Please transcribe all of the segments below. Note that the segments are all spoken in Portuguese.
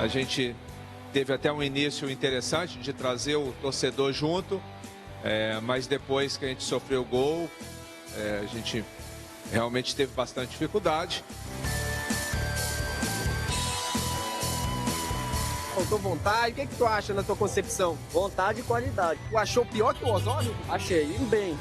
A gente teve até um início interessante de trazer o torcedor junto, mas depois que a gente sofreu o gol, a gente realmente teve bastante dificuldade. Faltou vontade? O que tu acha na tua concepção? Vontade e qualidade. Tu achou pior que o Osório? Achei, indo bem.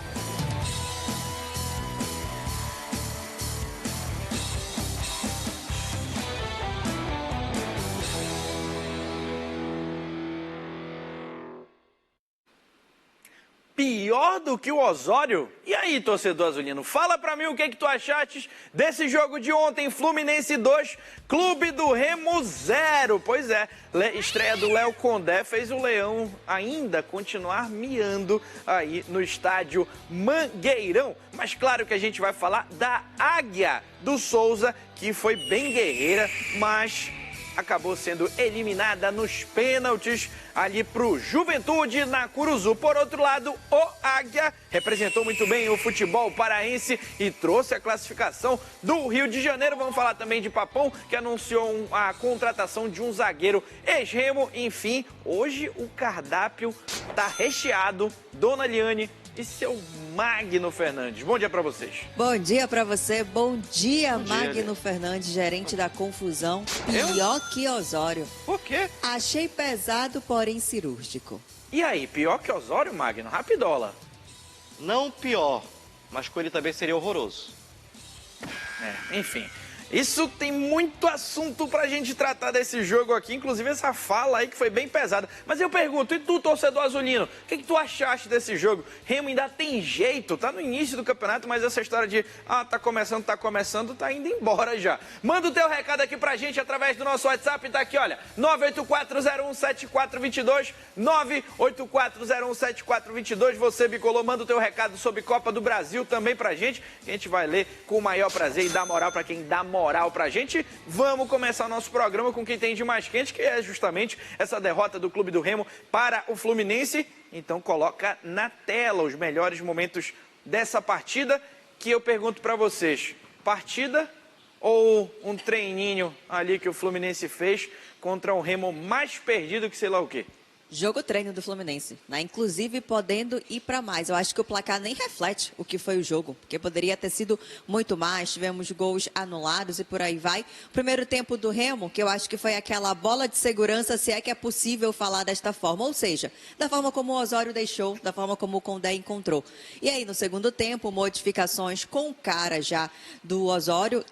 Pior do que o Osório? E aí, torcedor azulino, fala pra mim o que tu achaste desse jogo de ontem, Fluminense 2, Clube do Remo 0. Pois é, estreia do Léo Condé fez o Leão ainda continuar miando aí no estádio Mangueirão. Mas claro que a gente vai falar da Águia do Souza, que foi bem guerreira, mas acabou sendo eliminada nos pênaltis ali pro Juventude na Curuzu. Por outro lado, o Águia representou muito bem o futebol paraense e trouxe a classificação do Rio de Janeiro. Vamos falar também de Papão, que anunciou a contratação de um zagueiro ex-Remo. Enfim, hoje o cardápio tá recheado. Dona Liane e seu Magno Fernandes. Bom dia para vocês. Bom dia para você. Bom dia, Magno Fernandes, gerente da confusão. Pior que Osório. Por quê? Achei pesado, porém cirúrgico. E aí, pior que Osório, Magno? Rapidola. Não pior, mas com ele também seria horroroso. Enfim. Isso tem muito assunto pra gente tratar desse jogo aqui, inclusive essa fala aí que foi bem pesada. Mas eu pergunto, e tu, torcedor azulino, o que tu achaste desse jogo? Remo ainda tem jeito, tá no início do campeonato, mas essa história de, tá começando, tá indo embora já. Manda o teu recado aqui pra gente através do nosso WhatsApp, tá aqui, olha, 984017422, 984017422, você, Bicolor, manda o teu recado sobre Copa do Brasil também pra gente, que a gente vai ler com o maior prazer e dar moral pra quem dá moral pra gente. Vamos começar o nosso programa com quem tem de mais quente, que é justamente essa derrota do Clube do Remo para o Fluminense. Então coloca na tela os melhores momentos dessa partida, que eu pergunto pra vocês, partida ou um treininho ali que o Fluminense fez contra um Remo mais perdido que sei lá o quê? Jogo treino do Fluminense, né? Inclusive podendo ir para mais. Eu acho que o placar nem reflete o que foi o jogo, porque poderia ter sido muito mais. Tivemos gols anulados e por aí vai. O primeiro tempo do Remo, que eu acho que foi aquela bola de segurança, se é que é possível falar desta forma. Ou seja, da forma como o Osório deixou, da forma como o Condé encontrou. E aí, no segundo tempo, modificações com cara já do Osório,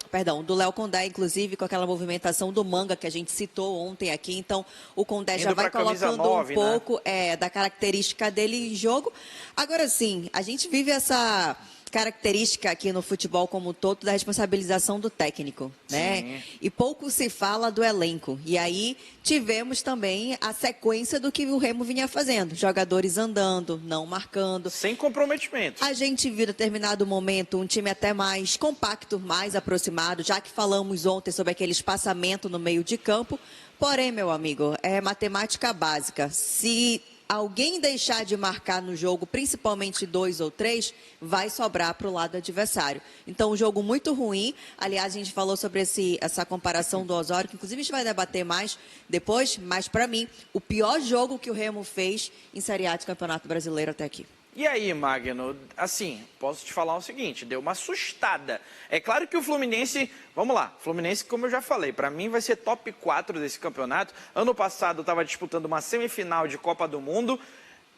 do Léo Condé, inclusive com aquela movimentação do Manga que a gente citou ontem aqui. Então, o Condé já vai colocando um pouco da característica dele em jogo. Agora sim, a gente vive essa característica aqui no futebol como um todo da responsabilização do técnico, né? Sim. E pouco se fala do elenco. E aí tivemos também a sequência do que o Remo vinha fazendo. Jogadores andando, não marcando. Sem comprometimento. A gente viu em determinado momento um time até mais compacto, mais aproximado, já que falamos ontem sobre aquele espaçamento no meio de campo. Porém, meu amigo, é matemática básica. Se alguém deixar de marcar no jogo, principalmente 2 ou 3, vai sobrar para o lado adversário. Então, um jogo muito ruim. Aliás, a gente falou sobre essa comparação do Osório, que inclusive a gente vai debater mais depois, mas para mim, o pior jogo que o Remo fez em Série A de Campeonato Brasileiro até aqui. E aí, Magno, assim, posso te falar o seguinte, deu uma assustada. É claro que o Fluminense, vamos lá, Fluminense, como eu já falei, para mim vai ser top 4 desse campeonato. Ano passado estava disputando uma semifinal de Copa do Mundo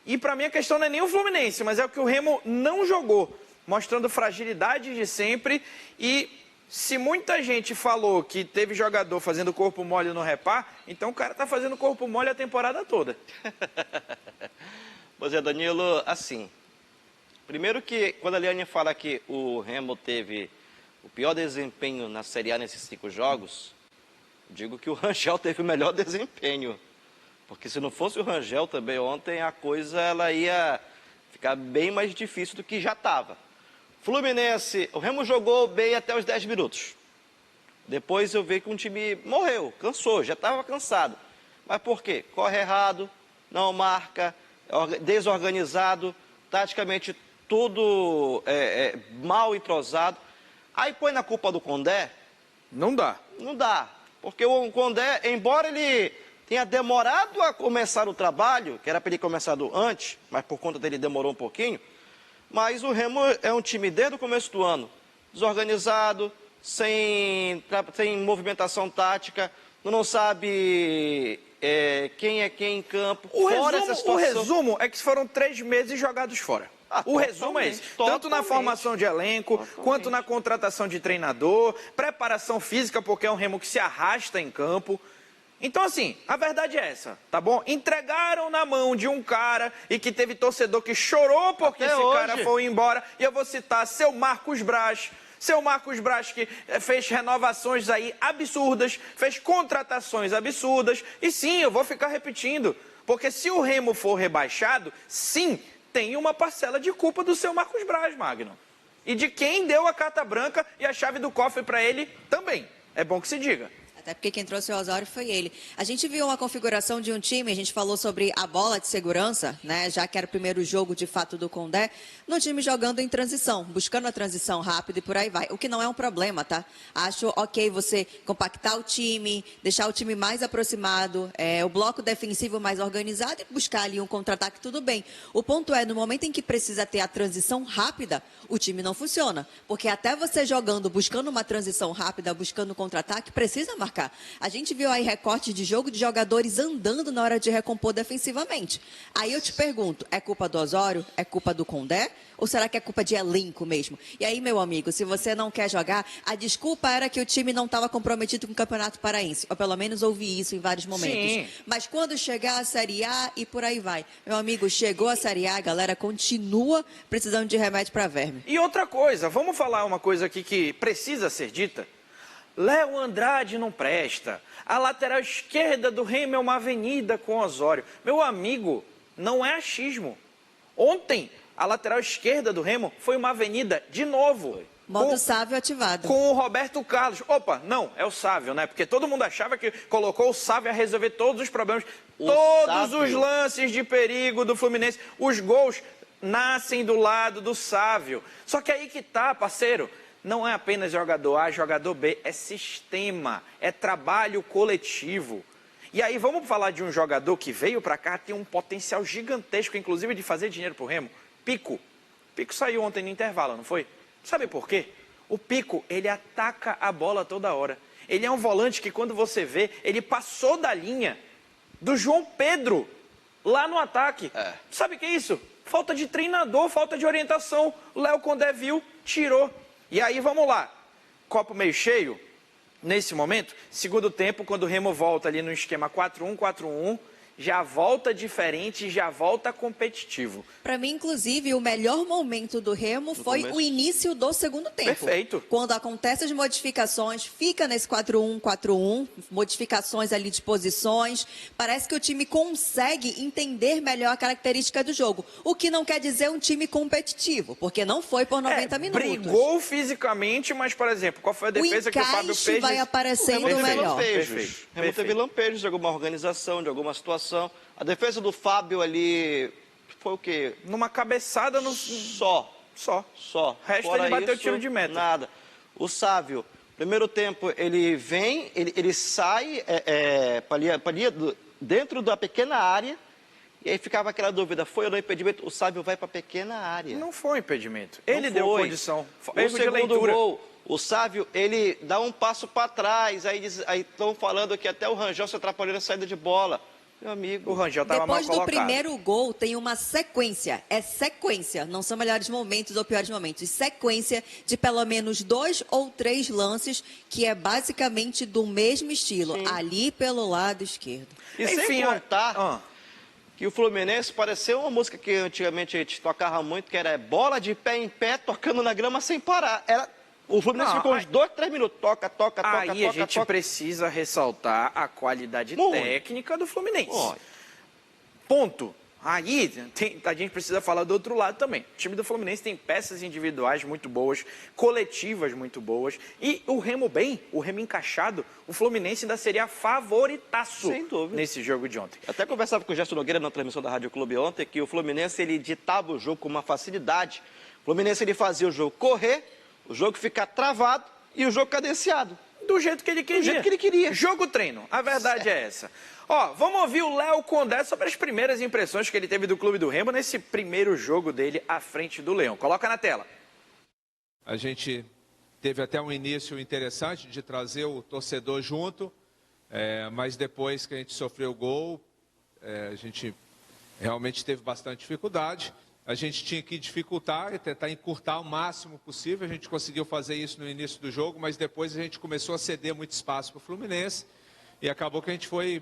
e para mim a questão não é nem o Fluminense, mas é o que o Remo não jogou, mostrando fragilidade de sempre. E se muita gente falou que teve jogador fazendo corpo mole no Repar, então o cara tá fazendo corpo mole a temporada toda. Pois é, Danilo, assim, primeiro que quando a Liane fala que o Remo teve o pior desempenho na Série A nesses 5 jogos, digo que o Rangel teve o melhor desempenho, porque se não fosse o Rangel também ontem, a coisa ela ia ficar bem mais difícil do que já estava. Fluminense, o Remo jogou bem até os 10 minutos, depois eu vi que um time morreu, cansou, já estava cansado, mas por quê? Corre errado, não marca, desorganizado, taticamente tudo mal entrosado. Aí põe na culpa do Condé. Não dá. Não dá, porque o Condé, embora ele tenha demorado a começar o trabalho, que era para ele começado antes, mas por conta dele demorou um pouquinho. Mas o Remo é um time desde o começo do ano, desorganizado, sem movimentação tática, não sabe quem é quem em campo. O resumo é que foram 3 meses jogados fora. O resumo é esse. Tanto na formação de elenco, quanto na contratação de treinador, preparação física, porque é um Remo que se arrasta em campo. Então, assim, a verdade é essa, tá bom? Entregaram na mão de um cara e que teve torcedor que chorou porque esse cara foi embora. E eu vou citar seu Marcos Braz. Seu Marcos Braz que fez renovações aí absurdas, fez contratações absurdas. E sim, eu vou ficar repetindo, porque se o Remo for rebaixado, sim, tem uma parcela de culpa do seu Marcos Braz, Magno. E de quem deu a carta branca e a chave do cofre para ele também. É bom que se diga. Até porque quem trouxe o Osório foi ele. A gente viu uma configuração de um time, a gente falou sobre a bola de segurança, né? Já que era o primeiro jogo de fato do Condé, no time jogando em transição, buscando a transição rápida e por aí vai. O que não é um problema, tá? Acho ok você compactar o time, deixar o time mais aproximado, o bloco defensivo mais organizado e buscar ali um contra-ataque, tudo bem. O ponto é, no momento em que precisa ter a transição rápida, o time não funciona. Porque até você jogando, buscando uma transição rápida, buscando contra-ataque, precisa marcar. A gente viu aí recortes de jogo de jogadores andando na hora de recompor defensivamente. Aí eu te pergunto, é culpa do Osório? É culpa do Condé? Ou será que é culpa de elenco mesmo? E aí, meu amigo, se você não quer jogar, a desculpa era que o time não estava comprometido com o Campeonato Paraense. Ou pelo menos ouvi isso em vários momentos. Sim. Mas quando chegar a Série A e por aí vai. Meu amigo, chegou a Série A, a galera continua precisando de remédio para verme. E outra coisa, vamos falar uma coisa aqui que precisa ser dita. Léo Andrade não presta. A lateral esquerda do Remo é uma avenida com Osório. Meu amigo, não é achismo. Ontem, a lateral esquerda do Remo foi uma avenida de novo. Modo Sávio ativado. Com o Roberto Carlos. Opa, não, é o Sávio, né? Porque todo mundo achava que colocou o Sávio a resolver todos os problemas. Todos os lances de perigo do Fluminense. Os gols nascem do lado do Sávio. Só que aí que tá, parceiro. Não é apenas jogador A, jogador B, é sistema, é trabalho coletivo. E aí vamos falar de um jogador que veio para cá, tem um potencial gigantesco, inclusive de fazer dinheiro pro Remo. Pico. Pico saiu ontem no intervalo, não foi? Sabe por quê? O Pico, ele ataca a bola toda hora. Ele é um volante que quando você vê, ele passou da linha do João Pedro lá no ataque. Sabe o que é isso? Falta de treinador, falta de orientação. O Léo Condé viu, tirou. E aí, vamos lá, copo meio cheio, nesse momento, segundo tempo, quando o Remo volta ali no esquema 4-1-4-1, já volta diferente, já volta competitivo. Para mim, inclusive, o melhor momento do Remo foi o início do segundo tempo. Perfeito. Quando acontecem as modificações, fica nesse 4-1-4-1, modificações ali de posições. Parece que o time consegue entender melhor a característica do jogo. O que não quer dizer um time competitivo, porque não foi por 90 minutos. Brigou fisicamente, mas, por exemplo, qual foi a defesa que o Fábio fez? Vai aparecendo melhor. O Remo teve lampejos de alguma organização, de alguma situação. A defesa do Fábio ali foi o quê? Numa cabeçada no... Só. O resto Fora ele bateu isso, tiro de meta. Nada. O Sávio, primeiro tempo, ele vem, ele sai dentro da pequena área, e aí ficava aquela dúvida, foi ou não impedimento? O Sávio vai para a pequena área. Não foi impedimento. Ele deu condição. O segundo gol, o Sávio, ele dá um passo para trás, aí estão falando que até o Rangel se atrapalhou na saída de bola. Meu amigo, o Rangel estava mal colocado. Depois do primeiro gol, tem uma sequência. É sequência, não são melhores momentos ou piores momentos. Sequência de pelo menos 2 ou 3 lances, que é basicamente do mesmo estilo. Sim. Ali pelo lado esquerdo. E enfim, sem contar que o Fluminense pareceu uma música que antigamente a gente tocava muito, que era bola de pé em pé, tocando na grama sem parar. O Fluminense ficou uns 2, 3 minutos. Toca. Aí a gente precisa ressaltar a qualidade técnica do Fluminense. Ponto. Aí a gente precisa falar do outro lado também. O time do Fluminense tem peças individuais muito boas, coletivas muito boas. E o Remo o Remo encaixado, o Fluminense ainda seria favoritaço nesse jogo de ontem. Até conversava com o Gerson Nogueira na transmissão da Rádio Clube ontem, que o Fluminense ele ditava o jogo com uma facilidade. O Fluminense ele fazia o jogo correr, o jogo ficar travado e o jogo cadenciado. do jeito que ele queria. Do jeito que ele queria. Jogo-treino, a verdade é essa. Ó, vamos ouvir o Léo Condé sobre as primeiras impressões que ele teve do Clube do Remo nesse primeiro jogo dele à frente do Leão. Coloca na tela. A gente teve até um início interessante de trazer o torcedor junto, mas depois que a gente sofreu o gol, a gente realmente teve bastante dificuldade. A gente tinha que dificultar e tentar encurtar o máximo possível. A gente conseguiu fazer isso no início do jogo, mas depois a gente começou a ceder muito espaço para o Fluminense e acabou que a gente foi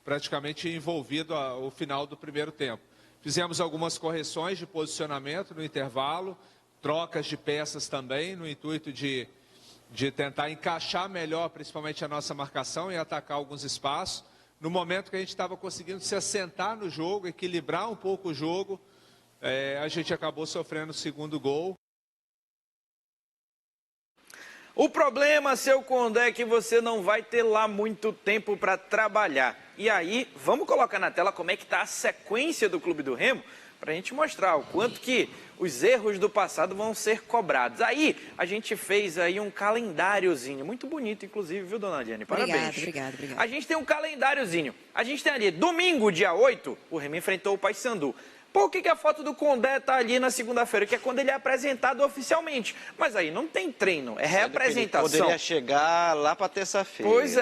praticamente envolvido ao final do primeiro tempo. Fizemos algumas correções de posicionamento no intervalo, trocas de peças também, no intuito de tentar encaixar melhor, principalmente a nossa marcação e atacar alguns espaços. No momento que a gente estava conseguindo se assentar no jogo, equilibrar um pouco o jogo, a gente acabou sofrendo o segundo gol. O problema, seu Condé, é que você não vai ter lá muito tempo para trabalhar. E aí, vamos colocar na tela como é que está a sequência do Clube do Remo, para a gente mostrar o quanto que os erros do passado vão ser cobrados. Aí, a gente fez aí um calendáriozinho, muito bonito, inclusive, viu, dona Diane? Parabéns. Obrigada. A gente tem um calendáriozinho. A gente tem ali, domingo, dia 8, o Remo enfrentou o Paysandu. Por que a foto do Condé está ali na segunda-feira? Que é quando ele é apresentado oficialmente. Mas aí não tem treino, é reapresentação. Ele poderia chegar lá para terça-feira. Pois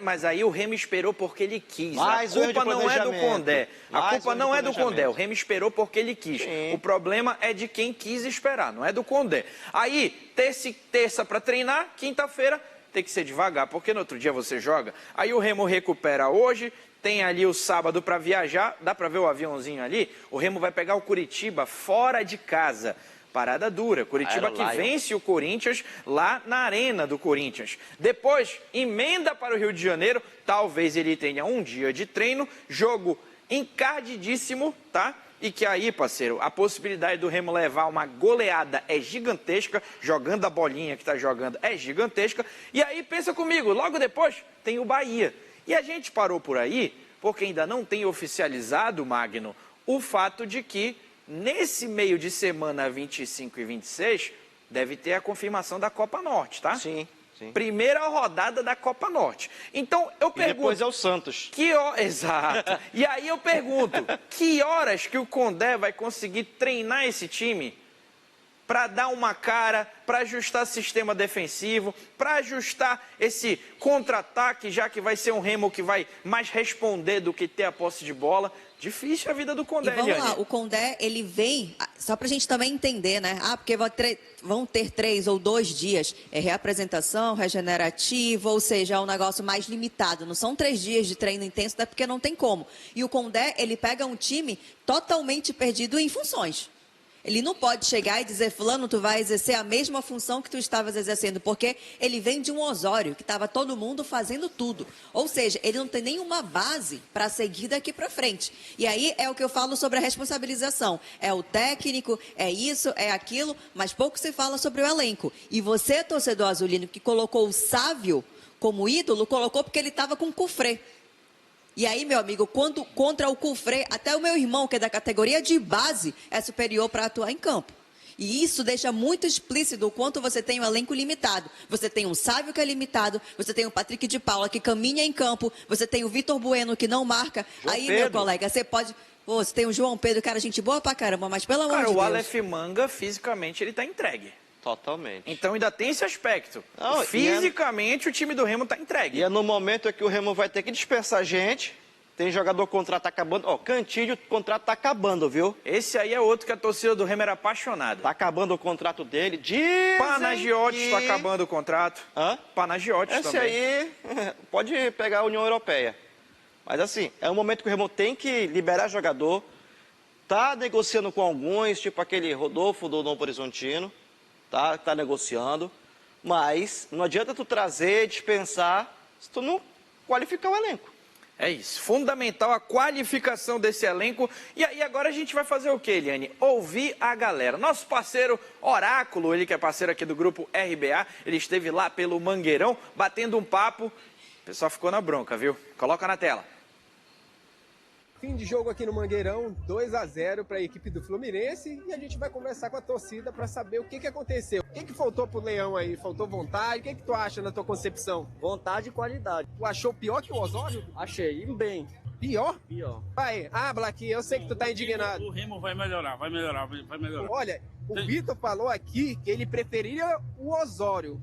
mas aí o Remo esperou porque ele quis. A culpa não é do Condé. A culpa não é do Condé. O Remo esperou porque ele quis. Sim. O problema é de quem quis esperar, não é do Condé. Aí, terça para treinar, quinta-feira tem que ser devagar, porque no outro dia você joga. Aí o Remo recupera hoje. Tem ali o sábado para viajar, dá para ver o aviãozinho ali? O Remo vai pegar o Curitiba fora de casa. Parada dura. Curitiba que vence o Corinthians lá na arena do Corinthians. Depois, emenda para o Rio de Janeiro. Talvez ele tenha um dia de treino. Jogo encardidíssimo, tá? E que aí, parceiro, a possibilidade do Remo levar uma goleada é gigantesca. Jogando a bolinha que está jogando é gigantesca. E aí, pensa comigo, logo depois tem o Bahia. E a gente parou por aí, porque ainda não tem oficializado, Magno, o fato de que nesse meio de semana 25 e 26, deve ter a confirmação da Copa Norte, tá? Sim. Primeira rodada da Copa Norte. Então, eu pergunto... E depois é o Santos. Exato. E aí eu pergunto, que horas que o Condé vai conseguir treinar esse time para dar uma cara, para ajustar sistema defensivo, para ajustar esse contra-ataque, já que vai ser um Remo que vai mais responder do que ter a posse de bola. Difícil a vida do Condé, e vamos lá, o Condé, ele vem, só para a gente também entender, né? Porque vão ter 3 ou 2 dias, reapresentação, regenerativa, ou seja, é um negócio mais limitado. Não são 3 dias de treino intenso, até porque não tem como. E o Condé, ele pega um time totalmente perdido em funções. Ele não pode chegar e dizer, fulano, tu vai exercer a mesma função que tu estavas exercendo, porque ele vem de um Osório, que estava todo mundo fazendo tudo. Ou seja, ele não tem nenhuma base para seguir daqui para frente. E aí é o que eu falo sobre a responsabilização. É o técnico, é isso, é aquilo, mas pouco se fala sobre o elenco. E você, torcedor azulino, que colocou o Sávio como ídolo, colocou porque ele estava com o Cufré. E aí, meu amigo, contra o Cufré, até o meu irmão, que é da categoria de base, é superior para atuar em campo. E isso deixa muito explícito o quanto você tem um elenco limitado. Você tem um Sávio que é limitado, você tem o Patrick de Paula que caminha em campo, você tem o Vitor Bueno que não marca. João aí, Pedro. Meu colega, você pode... Pô, você tem o João Pedro, cara, gente boa pra caramba, mas pelo amor de Deus. Cara, o Aleph Manga, fisicamente, ele tá entregue. Totalmente. Então ainda tem esse aspecto. Não, fisicamente, o time do Remo tá entregue. E é no momento que o Remo vai ter que dispensar gente. Tem jogador, o contrato tá acabando. Ó, Cantillo, o contrato tá acabando, viu? Esse aí é outro que a torcida do Remo era apaixonada. Tá acabando o contrato dele. Panagiotis tá acabando o contrato. Hã? Panagiotis também. Esse aí pode pegar a União Europeia. Mas assim, é um momento que o Remo tem que liberar jogador. Tá negociando com alguns, tipo aquele Rodolfo do Novo Horizontino. Tá negociando. Mas não adianta tu trazer, dispensar, se tu não qualificar o elenco. É isso, fundamental a qualificação desse elenco. E aí agora a gente vai fazer o quê, Eliane? Ouvir a galera. Nosso parceiro Oráculo, ele que é parceiro aqui do grupo RBA, ele esteve lá pelo Mangueirão, batendo um papo. O pessoal ficou na bronca, viu? Coloca na tela. Fim de jogo aqui no Mangueirão, 2-0 para a equipe do Fluminense, e a gente vai conversar com a torcida para saber o que aconteceu. O que faltou pro Leão aí? Faltou vontade? O que tu acha na tua concepção? Vontade e qualidade. Tu achou pior que o Osório? Achei, e bem. Pior? Pior. Vai, Blaquinho, eu sei que tu tá indignado. O Remo vai melhorar. Olha, o Vitor falou aqui que ele preferia o Osório.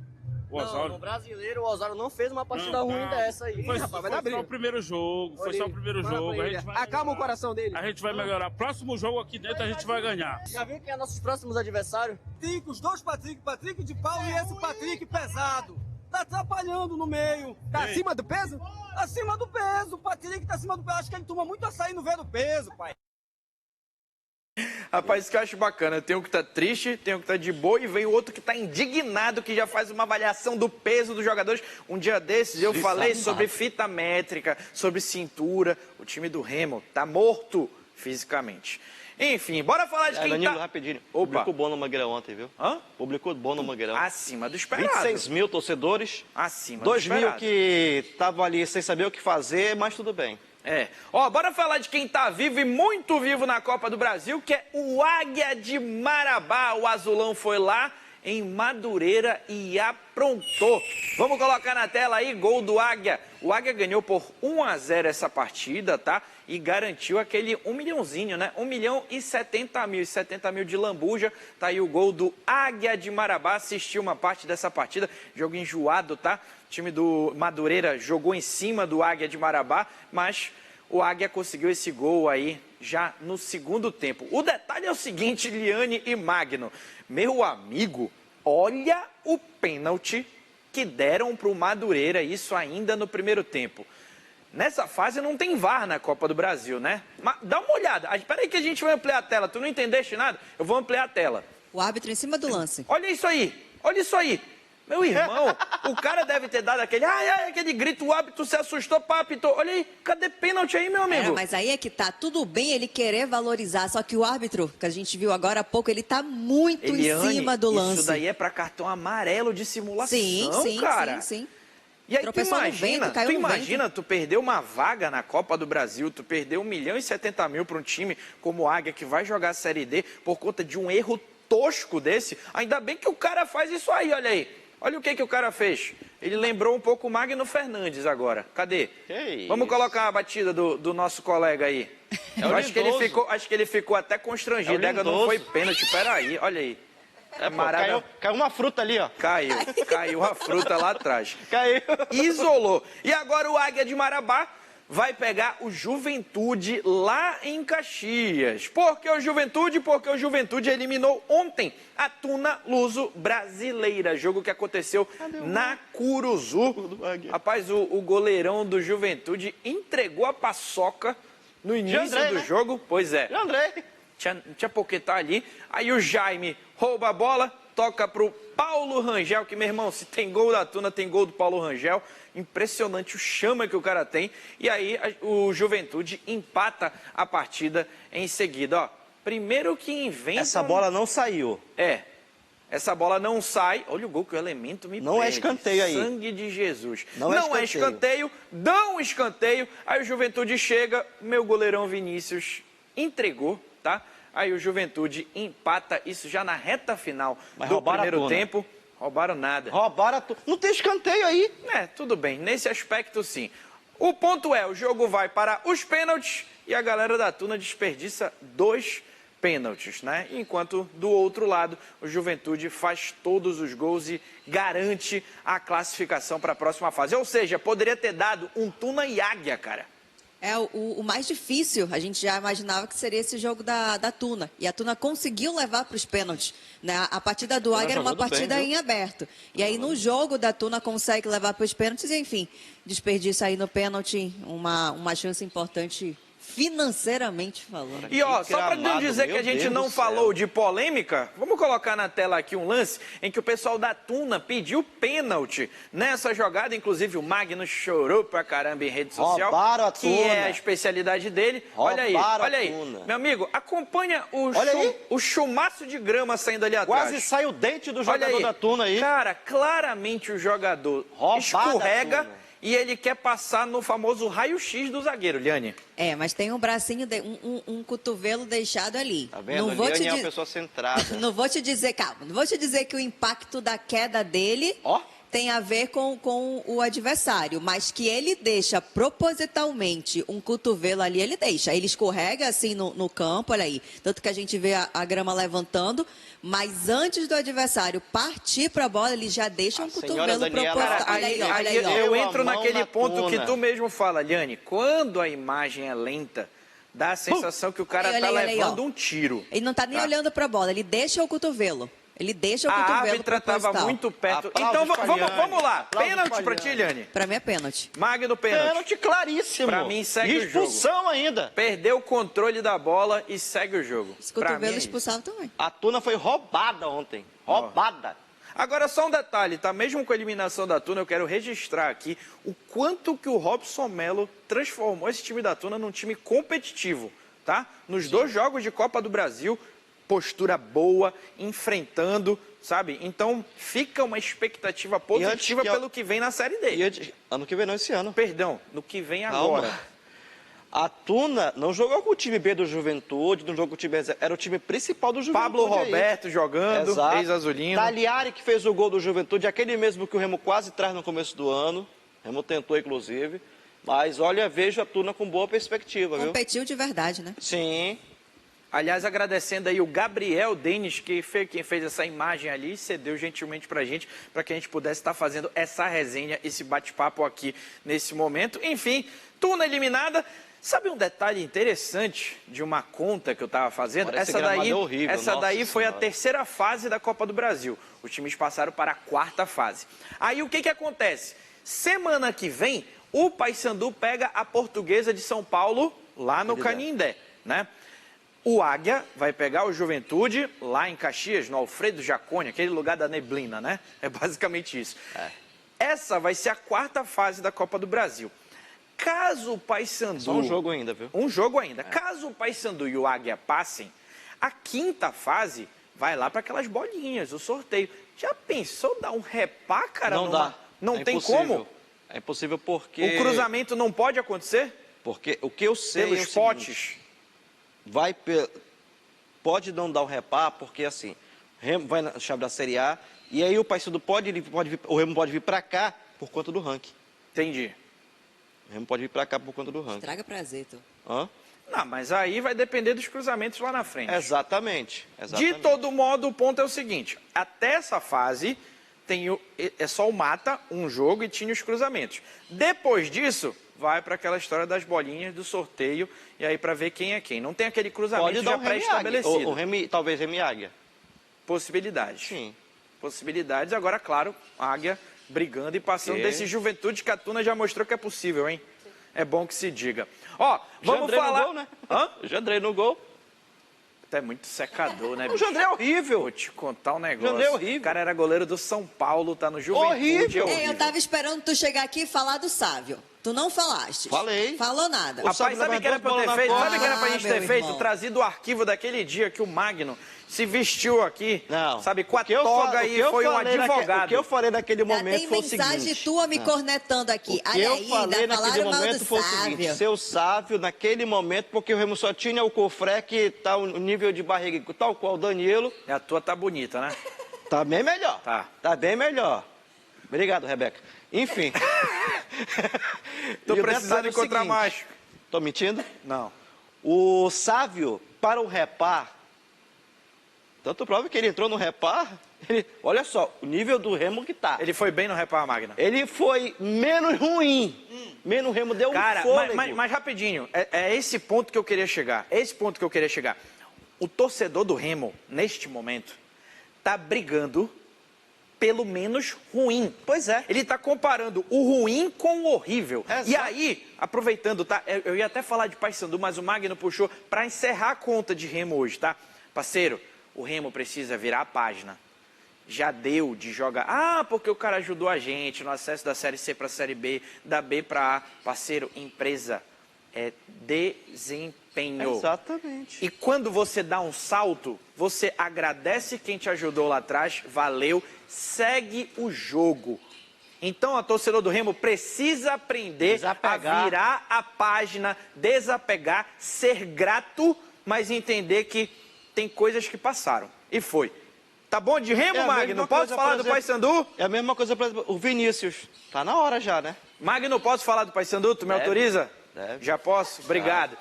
O Osório? Não, no brasileiro, o Osório não fez uma partida ruim dessa aí. Foi, rapaz, vai foi dar briga. só o primeiro jogo, Olha aí, fala pra ele. Acalma o coração dele. A gente vai melhorar. Próximo jogo aqui dentro a gente vai ganhar. Já viu quem é nossos próximos adversários? Patrick, os dois Patrick de pau e esse Patrick pesado. Tá atrapalhando no meio. Tá acima do peso? Acima do peso. O Patrick tá acima do peso. Acho que ele toma muito açaí no do peso, pai. Rapaz, isso que eu acho bacana. Tem um que tá triste, tem um que tá de boa e vem o outro que tá indignado, que já faz uma avaliação do peso dos jogadores. Um dia desses eu falei sobre fita métrica, sobre cintura. O time do Remo tá morto fisicamente. Enfim, bora falar de quem Danilo, tá... rapidinho. Opa. Publicou bom no Mangueirão ontem, viu? Hã? Publicou bom no Mangueirão. Acima do esperado. 26 mil torcedores. Acima 2 do mil esperado. que estavam ali sem saber o que fazer, mas tudo bem. É. Ó, bora falar de quem tá vivo e muito vivo na Copa do Brasil, que é o Águia de Marabá. O azulão foi lá em Madureira e aprontou. Vamos colocar na tela aí, gol do Águia. O Águia ganhou por 1-0 essa partida, tá? E garantiu aquele 1 milhãozinho, né? 1 milhão e 70 mil. 70 mil de lambuja. Tá aí o gol do Águia de Marabá. Assistiu uma parte dessa partida. Jogo enjoado, tá? O time do Madureira jogou em cima do Águia de Marabá, mas o Águia conseguiu esse gol aí já no segundo tempo. O detalhe é o seguinte, Liane e Magno. Meu amigo, olha o pênalti que deram para o Madureira, isso ainda no primeiro tempo. Nessa fase não tem VAR na Copa do Brasil, né? Mas dá uma olhada. Espera aí que a gente vai ampliar a tela. Tu não entendeste nada? Eu vou ampliar a tela. O árbitro em cima do lance. Olha isso aí. Olha isso aí. Meu irmão, o cara deve ter dado aquele grito, o árbitro se assustou, apitou. Olha aí, cadê pênalti aí, meu amigo? Mas aí é que tá, tudo bem ele querer valorizar, só que o árbitro, que a gente viu agora há pouco, ele tá muito Eliane, em cima do lance. Isso daí é pra cartão amarelo de simulação, sim, cara. Sim. E aí Tropeçou no vento, caiu no vento. Tu perdeu uma vaga na Copa do Brasil, tu perdeu 1 milhão e 70 mil para um time como o Águia, que vai jogar a Série D, por conta de um erro tosco desse. Ainda bem que o cara faz isso aí, olha aí. Olha o que o cara fez. Ele lembrou um pouco o Magno Fernandes agora. Cadê? Vamos colocar a batida do nosso colega aí. Eu acho que ele ficou até constrangido. Não foi pênalti, peraí, olha aí. Caiu uma fruta ali, ó. Caiu a fruta lá atrás. Caiu. Isolou. E agora o Águia de Marabá vai pegar o Juventude lá em Caxias. Por que o Juventude? Porque o Juventude eliminou ontem a Tuna Luso Brasileira. Jogo que aconteceu na Curuzu. Rapaz, o goleirão do Juventude entregou a paçoca no início do jogo. Pois é. André. Tinha Poquetá ali. Aí o Jaime rouba a bola, toca pro Paulo Rangel, que, meu irmão, se tem gol da Tuna, tem gol do Paulo Rangel. Impressionante o chama que o cara tem. E aí o Juventude empata a partida em seguida. Ó, primeiro que inventa... Essa bola não saiu. Essa bola não sai. Olha o gol que o Elemento me Não pede. É escanteio aí. Sangue de Jesus. Não é escanteio. Dão um escanteio. Aí o Juventude chega, meu goleirão Vinícius entregou, tá? Aí o Juventude empata isso já na reta final do primeiro tempo. Roubaram nada. Não tem escanteio aí. Tudo bem. Nesse aspecto, sim. O ponto é, o jogo vai para os pênaltis e a galera da Tuna desperdiça 2 pênaltis, né? Enquanto, do outro lado, o Juventude faz todos os gols e garante a classificação para a próxima fase. Ou seja, poderia ter dado um Tuna e Águia, cara. O mais difícil, a gente já imaginava que seria esse jogo da Tuna. E a Tuna conseguiu levar para os pênaltis. Né? A partida do Águia era uma partida em aberto. E aí no jogo da Tuna consegue levar para os pênaltis. E enfim, desperdiça aí no pênalti uma chance importante financeiramente falando. E ó, só para não dizer que a gente não falou de polêmica, vamos colocar na tela aqui um lance em que o pessoal da Tuna pediu pênalti nessa jogada, inclusive o Magno chorou pra caramba em rede social, que é a especialidade dele. Olha aí, meu amigo, acompanha o chumaço de grama saindo ali atrás. Quase sai o dente do jogador da Tuna aí. Cara, claramente o jogador escorrega e ele quer passar no famoso raio-x do zagueiro, Liane. É, mas tem um bracinho, um cotovelo deixado ali. Tá vendo? Não vou Liane te é uma di- pessoa centrada. Não vou te dizer, calma, não vou te dizer que o impacto da queda dele Ó. tem a ver com o adversário, mas que ele deixa propositalmente um cotovelo ali, ele deixa. Ele escorrega assim no campo, olha aí. Tanto que a gente vê a grama levantando, mas antes do adversário partir para a bola, ele já deixa um senhora cotovelo Daniela, proposital. Olha aí, ó, olha aí, ó. eu Deu a entro mão naquele na ponto que tuna. tu mesmo fala, Liane. Quando a imagem é lenta, dá a sensação que o cara Olha aí, tá olha aí, levando ó. um tiro. Ele não tá nem Tá. olhando para a bola, ele deixa o cotovelo. Ele deixa o A cotovelo árbitra estava proposital. muito perto. Aplausos Então pra vamos Liane. lá. Aplausos Pênalti pra pra ti, Liane. Liane. Para mim é pênalti. Magno, pênalti. Pênalti claríssimo. Pra mim, segue e o jogo. expulsão ainda. Perdeu o controle da bola e segue o jogo. Esse Pra mim cotovelo é isso. expulsado também. A Tuna foi roubada ontem. Roubada. Agora, só um detalhe, tá? Mesmo com a eliminação da Tuna, eu quero registrar aqui o quanto que o Robson Melo transformou esse time da Tuna num time competitivo, tá? Nos 2 jogos de Copa do Brasil, postura boa, enfrentando, sabe? Então, fica uma expectativa positiva pelo que vem na Série D. Ano que vem não, esse ano. Perdão, no que vem Calma. agora. A Tuna não jogou com o time B do Juventude, não jogou com o time B, era o time principal do Juventude. Pablo aí. Roberto jogando, Exato. ex-azulino. Tagliari que fez o gol do Juventude, aquele mesmo que o Remo quase traz no começo do ano. O Remo tentou, inclusive. Mas, olha, vejo a Tuna com boa perspectiva, viu? Competiu de verdade, né? Sim. Aliás, agradecendo aí o Gabriel Denis, que foi quem fez essa imagem ali, cedeu gentilmente pra gente, para que a gente pudesse estar fazendo essa resenha, esse bate-papo aqui nesse momento. Enfim, Tuna eliminada. Sabe um detalhe interessante de uma conta que eu estava fazendo? Parece Essa gramado daí, é horrível, essa daí nossa foi a senhora. terceira fase da Copa do Brasil. Os times passaram para a 4ª fase. Aí o que acontece? Semana que vem, o Paysandu pega a Portuguesa de São Paulo lá no Canindé, né? O Águia vai pegar o Juventude lá em Caxias, no Alfredo Jaconi, aquele lugar da neblina, né? É basicamente isso. Essa vai ser a 4ª fase da Copa do Brasil. Caso o Paysandu... Só um jogo ainda, viu? Um jogo ainda. Caso o Paysandu e o Águia passem, a 5ª fase vai lá para aquelas bolinhas, o sorteio. Já pensou dar um repá, cara? Não dá. Não É tem impossível. como? É impossível porque... O cruzamento não pode acontecer? Porque o que eu sei Pelos é o seguinte, potes? pode não dar um repá, porque assim, o Remo vai na chave da Série A, e aí o Paysandu o Remo pode vir para cá por conta do ranking. Entendi. O Remo pode vir para cá por conta do ranking. Traga prazer, tu. Hã? Não, mas aí vai depender dos cruzamentos lá na frente. Exatamente. De todo modo, o ponto é o seguinte: até essa fase é só o mata, um jogo e tinha os cruzamentos. Depois disso, vai para aquela história das bolinhas do sorteio e aí para ver quem é quem. Não tem aquele cruzamento Pode dar já um Remo e Águia. pré-estabelecido. Talvez Remo e Águia. Possibilidades. Sim. Possibilidades. Agora, claro, Águia brigando e passando Que? desse Juventude que a Tuna já mostrou que é possível, hein? É bom que se diga. Ó, vamos Jandrei falar... no gol, né? Hã? Jandrei no gol. Tu é muito secador, né, O bicho? Jandrei é horrível. Vou te contar um negócio. Jandrei é horrível. O cara era goleiro do São Paulo, tá no Juventude. Horrível. É Eu tava esperando tu chegar aqui e falar do Sávio. Tu não falaste. Falei. Falou nada. O Sávio Rapaz, sabe o que era pra eu ter bola na feito? costa. Sabe o que era pra gente meu ter feito? irmão. Trazido o arquivo daquele dia que o Magno se vestiu aqui, Não. sabe, com a O que eu toga fa- o e que eu foi um falei naque- advogado. O que eu falei naquele Já momento tem foi o mensagem seguinte. tua me cornetando aqui. O que Olha eu aí, falei ainda naquele falaram mal momento do foi o seguinte, Sávio. seu Sávio, naquele momento, porque o Remo só tinha o Cofré, que tá o nível de barriga, tal qual o Danilo, E a tua tá bonita, né? tá bem melhor. Tá. Tá bem melhor. Obrigado, Rebeca. Enfim. Tô E o precisando detalhe é o encontrar seguinte, macho. Tô mentindo? Não. O Sávio, para o repar, tanto prova que ele entrou no repar, olha só, o nível do Remo que tá. Ele foi bem no repar, Magno. Ele foi menos ruim. Menos Remo deu Cara, um fôlego. mas rapidinho, é esse ponto que eu queria chegar. É esse ponto que eu queria chegar. O torcedor do Remo, neste momento, tá brigando pelo menos ruim. Pois é. Ele tá comparando o ruim com o horrível. Exato. E aí, aproveitando, tá? Eu ia até falar de Paysandu, mas o Magno puxou para encerrar a conta de Remo hoje, tá? Parceiro, o Remo precisa virar a página. Já deu de jogar. Ah, porque o cara ajudou a gente no acesso da Série C para a Série B, da B para A. Parceiro, empresa é desempenho. Exatamente. E quando você dá um salto, você agradece quem te ajudou lá atrás, valeu, segue o jogo. Então a torcedor do Remo precisa aprender Desapegar. a virar a página, desapegar, ser grato, mas entender que tem coisas que passaram. E foi. Tá bom de Remo, Magno? Posso falar do Paysandu? É a mesma coisa, por exemplo, o Vinícius. Tá na hora já, né? Magno, posso falar do Paysandu? Tu me autoriza? Deve. Já posso? Obrigado.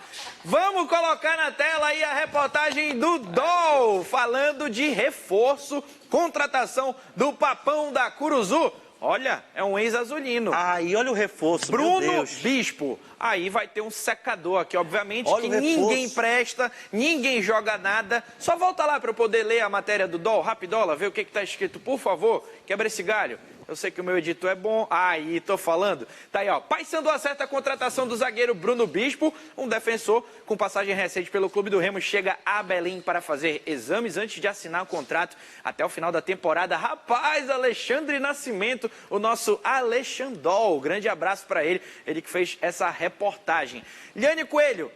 Vamos colocar na tela aí a reportagem do Dol, falando de reforço, contratação do Papão da Curuzu. Olha, é um ex-azulino. Aí, olha o reforço, meu Bruno Deus. Bispo. Aí vai ter um secador aqui, obviamente, Olha que o reforço. ninguém presta, ninguém joga nada. Só volta lá para eu poder ler a matéria do Dol, rapidola, ver o que está escrito, por favor. Quebra esse galho. Eu sei que o meu editor é bom. Aí, tô falando. Tá aí, ó. Paysandu acerta a contratação do zagueiro Bruno Bispo, um defensor com passagem recente pelo Clube do Remo, chega a Belém para fazer exames antes de assinar o contrato até o final da temporada. Rapaz, Alexandre Nascimento, o nosso Alexandol. Grande abraço para ele, ele que fez essa reportagem. Liane Coelho,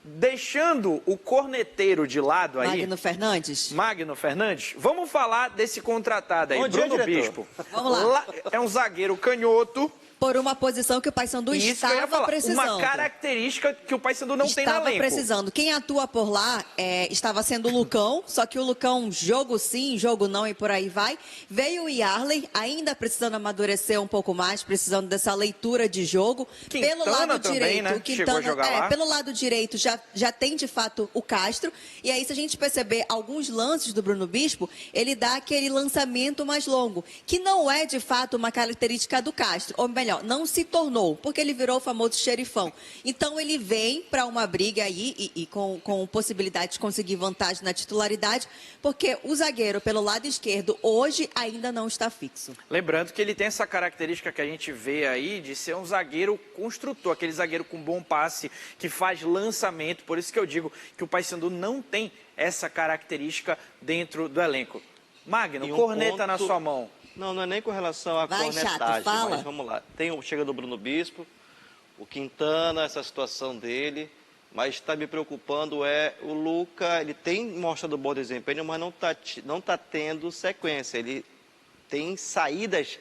deixando o corneteiro de lado aí... Magno Fernandes. Vamos falar desse contratado aí, Bom dia, Bruno diretor. Bispo. Vamos lá. É um zagueiro canhoto. Por uma posição que o Paysandu Isso que eu ia estava falar. precisando. Uma característica que o Paysandu não tem no Estava elenco. precisando. Quem atua por lá estava sendo o Lucão, só que o Lucão, jogo sim, jogo não e por aí vai. Veio o Yarley, ainda precisando amadurecer um pouco mais, precisando dessa leitura de jogo. Quintana pelo lado também, direito, né? o Quintana, Chegou a jogar lá. pelo lado direito já tem de fato o Castro. E aí, se a gente perceber alguns lances do Bruno Bispo, ele dá aquele lançamento mais longo, que não é de fato uma característica do Castro. Ou melhor, não se tornou, porque ele virou o famoso xerifão. Então ele vem para uma briga aí e com possibilidade de conseguir vantagem na titularidade, porque o zagueiro pelo lado esquerdo hoje ainda não está fixo. Lembrando que ele tem essa característica que a gente vê aí de ser um zagueiro construtor, aquele zagueiro com bom passe, que faz lançamento, por isso que eu digo que o Paysandu não tem essa característica dentro do elenco. Magno, corneta na sua mão. Não é nem com relação à Vai, cornetagem, chato, fala. mas vamos lá. Chega do Bruno Bispo, o Quintana, essa situação dele, mas está me preocupando o Luca, ele tem mostrado bom desempenho, mas não tá tendo sequência. Ele tem saídas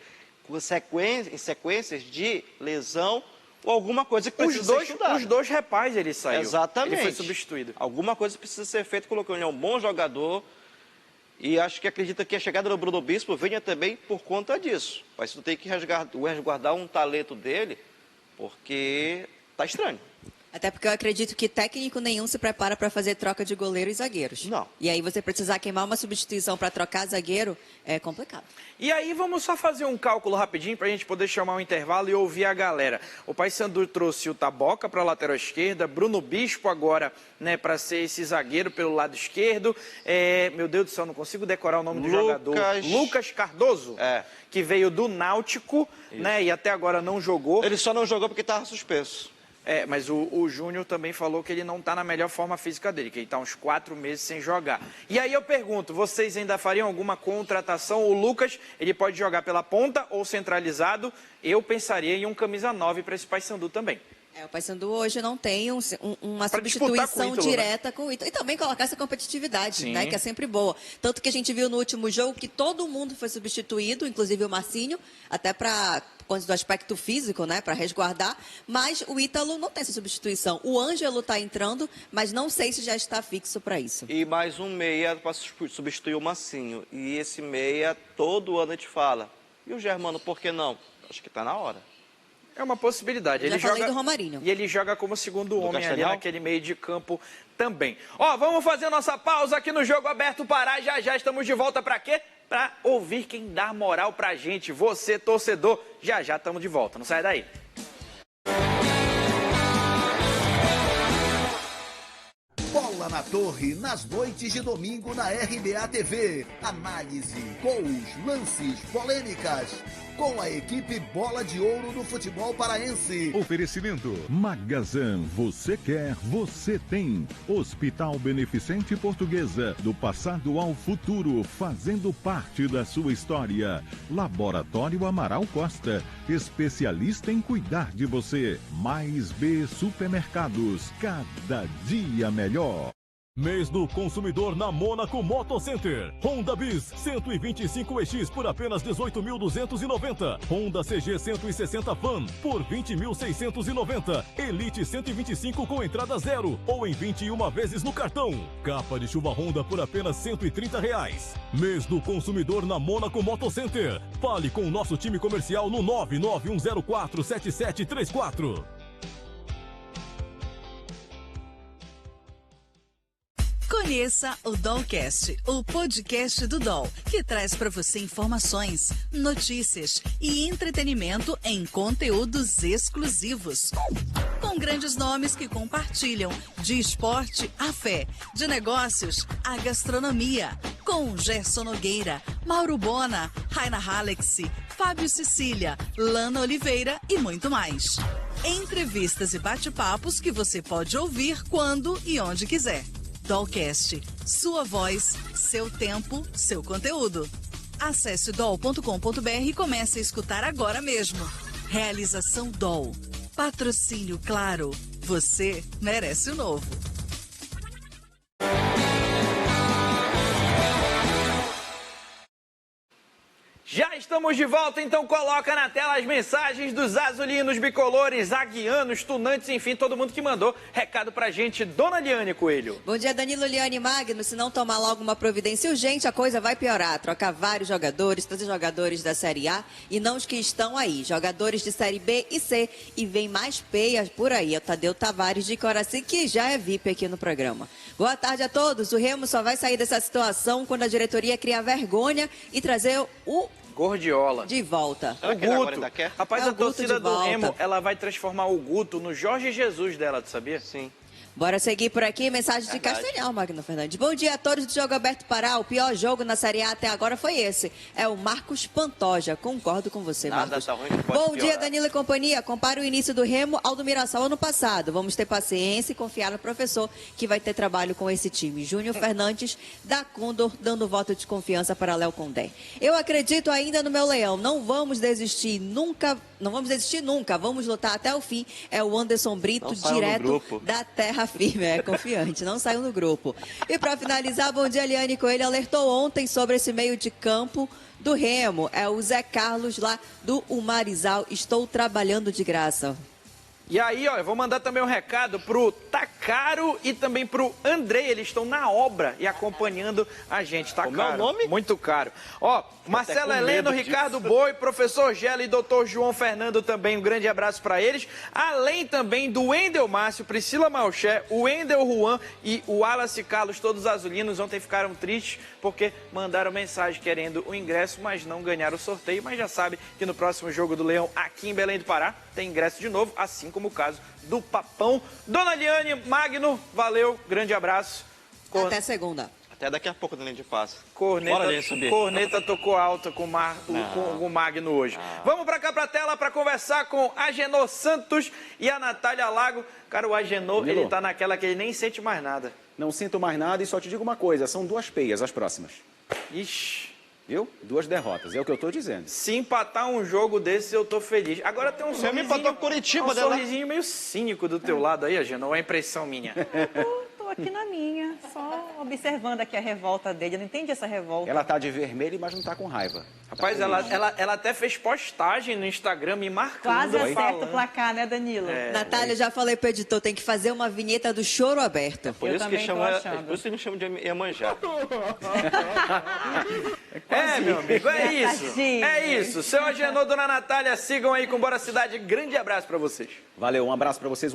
com sequências de lesão ou alguma coisa que precisa ser estudada. Os dois repais ele saiu. Exatamente. Ele foi substituído. Alguma coisa precisa ser feita, colocando ele é um bom jogador. E acredita que a chegada do Bruno Bispo venha também por conta disso. Mas tu tem que resguardar um talento dele, porque tá estranho. Até porque eu acredito que técnico nenhum se prepara para fazer troca de goleiro e zagueiros. Não. E aí você precisar queimar uma substituição para trocar zagueiro é complicado. E aí vamos só fazer um cálculo rapidinho para a gente poder chamar um intervalo e ouvir a galera. O Paysandu trouxe o Taboca para a lateral esquerda, Bruno Bispo agora, né, para ser esse zagueiro pelo lado esquerdo. Meu Deus do céu, não consigo decorar o nome do jogador. Lucas Cardoso, que veio do Náutico, né, e até agora não jogou. Ele só não jogou porque estava suspenso. Mas o Júnior também falou que ele não está na melhor forma física dele, que ele está uns 4 meses sem jogar. E aí eu pergunto, vocês ainda fariam alguma contratação? O Lucas, ele pode jogar pela ponta ou centralizado? Eu pensaria em um camisa 9 para esse Paysandu também. O Paysandu hoje não tem uma Pra disputar substituição com o Ítalo, direta né? com o Ítalo. E também colocar essa competitividade, Sim. né, que é sempre boa. Tanto que a gente viu no último jogo que todo mundo foi substituído, inclusive o Marcinho, até para do aspecto físico, né, para resguardar. Mas o Ítalo não tem essa substituição. O Ângelo está entrando, mas não sei se já está fixo para isso. E mais um meia para substituir o Massinho. E esse meia, todo ano a gente fala. E o Germano, por que não? Acho que está na hora. É uma possibilidade. Já falei do Romarinho. E ele joga como segundo homem ali Castanhal? naquele meio de campo também. Vamos fazer nossa pausa aqui no Jogo Aberto Pará. Já estamos de volta para quê? Para ouvir quem dá moral pra gente. Você, torcedor. Já estamos de volta. Não sai daí. Bola na Torre, nas noites de domingo na RBA TV. Análise, gols, lances, polêmicas. Com a equipe Bola de Ouro do futebol paraense. Oferecimento Magazan, você quer, você tem. Hospital Beneficente Portuguesa, do passado ao futuro, fazendo parte da sua história. Laboratório Amaral Costa, especialista em cuidar de você. Mais B Supermercados, cada dia melhor. Mês do consumidor na Mônaco Moto Center. Honda Bis 125EX por apenas 18.290. Honda CG 160 Van por 20.690. Elite 125 com entrada zero ou em 21 vezes no cartão. Capa de chuva Honda por apenas R$130. Mês do consumidor na Mônaco Moto Center. Fale com o nosso time comercial no 991047734. Conheça o Dollcast, o podcast do Doll, que traz para você informações, notícias e entretenimento em conteúdos exclusivos. Com grandes nomes que compartilham de esporte à fé, de negócios à gastronomia. Com Gerson Nogueira, Mauro Bona, Raina Halexi, Fábio Cecília, Lana Oliveira e muito mais. Entrevistas e bate-papos que você pode ouvir quando e onde quiser. Dollcast, sua voz, seu tempo, seu conteúdo. Acesse doll.com.br e comece a escutar agora mesmo. Realização Doll. Patrocínio Claro. Você merece o novo. Já estamos de volta, então coloca na tela as mensagens dos azulinos, bicolores, aguianos, tunantes, enfim, todo mundo que mandou recado pra gente. Dona Liane Coelho. Bom dia, Danilo, Liane e Magno. Se não tomar logo uma providência urgente, a coisa vai piorar. Trocar vários jogadores, trazer jogadores da Série A e não os que estão aí. Jogadores de Série B e C. E vem mais peias por aí. É o Tadeu Tavares de Coraci, que já é VIP aqui no programa. Boa tarde a todos. O Remo só vai sair dessa situação quando a diretoria criar vergonha e trazer o Gordiola de volta. O Guto. Rapaz, a torcida do Remo, ela vai transformar o Guto no Jorge Jesus dela, tu sabia? Sim. Bora seguir por aqui, mensagem de Castanhal, Magno Fernandes. Bom dia a todos do Jogo Aberto Pará. O pior jogo na Série A até agora foi esse. É o Marcos Pantoja. Concordo com você, Marcos. Tá ruim, que pode Bom piorar. dia, Danilo e companhia. Compara o início do Remo ao do Mirassol ano passado. Vamos ter paciência e confiar no professor que vai ter trabalho com esse time. Júnior Fernandes, da Condor, dando voto de confiança para Léo Condé. Eu acredito ainda no meu leão. Não vamos desistir nunca. Não vamos desistir nunca. Vamos lutar até o fim. É o Anderson Brito, direto da terra firme. É confiante, não saiu no grupo. E para finalizar, bom dia, Liane Coelho alertou ontem sobre esse meio de campo do Remo. É o Zé Carlos lá do Umarizal. Estou trabalhando de graça. E aí, ó, eu vou mandar também um recado pro Takaro e também pro Andrei. Eles estão na obra e acompanhando a gente. Tá Como caro, é o nome? Muito caro. Ó, Marcelo Heleno, Ricardo Boi, professor Gelo e doutor João Fernando também. Um grande abraço para eles. Além também do Wendel Márcio, Priscila Malché, o Wendel Juan e o Wallace Carlos, todos azulinos. Ontem ficaram tristes porque mandaram mensagem querendo o ingresso, mas não ganharam o sorteio. Mas já sabe que no próximo jogo do Leão, aqui em Belém do Pará, tem ingresso de novo, assim como o caso do Papão. Dona Liane, Magno, valeu, grande abraço. Até segunda. Até daqui a pouco, Danilo de Passo. Corneta tocou alta com o Magno hoje. Vamos pra cá pra tela pra conversar com Agenor Santos e a Natália Lago. Cara, o Agenor, ele tá naquela que ele nem sente mais nada. Não sinto mais nada e só te digo uma coisa, são 2 peias as próximas. Ixi. Viu? 2 derrotas, é o que eu tô dizendo. Se empatar um jogo desses, eu tô feliz. Agora tem um sorrisinho meio cínico do teu lado aí, Agenor, é impressão minha. Tô aqui na minha, só observando aqui a revolta dele. Eu não entendi essa revolta. Ela tá de vermelho, mas não tá com raiva. Rapaz, ela até fez postagem no Instagram me marcando. Quase acerta o placar, né, Danilo? Natália, já falei pro editor, tem que fazer uma vinheta do choro aberto. Por isso que não chama de Iemanjá. Meu amigo, é isso. É isso. Seu Agenor, Dona Natália, sigam aí com Bora Cidade. Grande abraço pra vocês. Valeu, um abraço pra vocês.